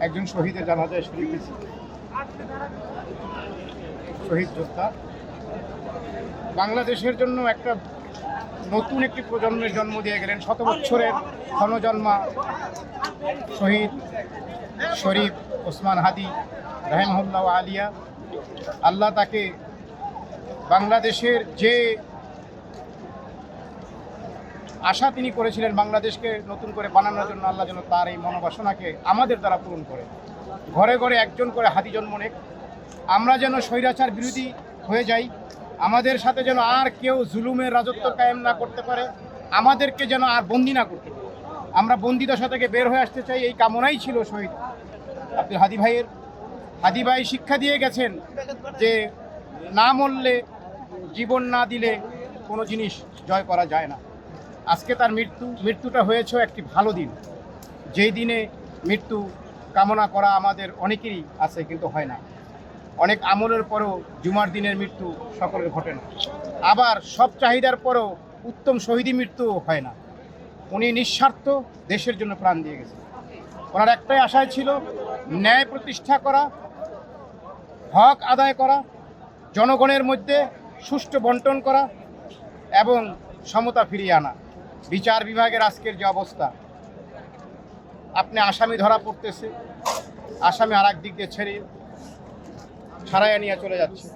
একজন শহীদের জানাজায় শরীক হয়েছি। শহীদ যোদ্ধা বাংলাদেশের জন্য একটা নতুন একটি প্রজন্মের জন্ম দিয়ে গেলেন। 100 বছরের ক্ষণজন্মা শহীদ শরীফ ওসমান হাদি রাহিমাহুল্লাহ আলিয়া। আল্লাহ তাকে বাংলাদেশের যে আশা তিনি করেছিলেন বাংলাদেশকে নতুন করে বানানোর জন্য, আল্লাহ যেন তার এই মনোবাসনাকে আমাদের দ্বারা পূরণ করে। ঘরে ঘরে একজন করে হাদি জন্ম নেক। আমরা যেন স্বৈরাচার বিরোধী হয়ে যাই। আমাদের সাথে যেন আর কেউ জুলুমের রাজত্ব কায়েম না করতে পারে, আমাদেরকে যেন আর বন্দি না করতে পারে। আমরা বন্দিদশা থেকে বের হয়ে আসতে চাই, এই কামনাই ছিল শহীদ আব্দুল হাদি ভাইয়ের। হাদি ভাই শিক্ষা দিয়ে গেছেন যে না মরলে, জীবন না দিলে কোনো জিনিস জয় করা যায় না। আজকে তার মৃত্যুটা হয়েছে একটি ভালো দিন, যেই দিনে মৃত্যু কামনা করা আমাদের অনেকেরই আছে, কিন্তু হয় না। অনেক আমলের পরেও জুমার দিনের মৃত্যু সকলের ঘটে না। আবার সব চাহিদার পরেও উত্তম শহীদি মৃত্যু হয় না। উনি নিঃস্বার্থ দেশের জন্য প্রাণ দিয়ে গেছেন। ওনার একটাই আশায় ছিল ন্যায় প্রতিষ্ঠা করা, হক আদায় করা, জনগণের মধ্যে সুষ্ঠু বন্টন করা এবং সমতা ফিরিয়ে আনা। বিচার বিভাগের আজকের যে অবস্থা, আপনি আসামি ধরা পড়তেছে, আসামি আর এক দিক দিয়ে ছাড়াইয়া নিয়ে চলে যাচ্ছে।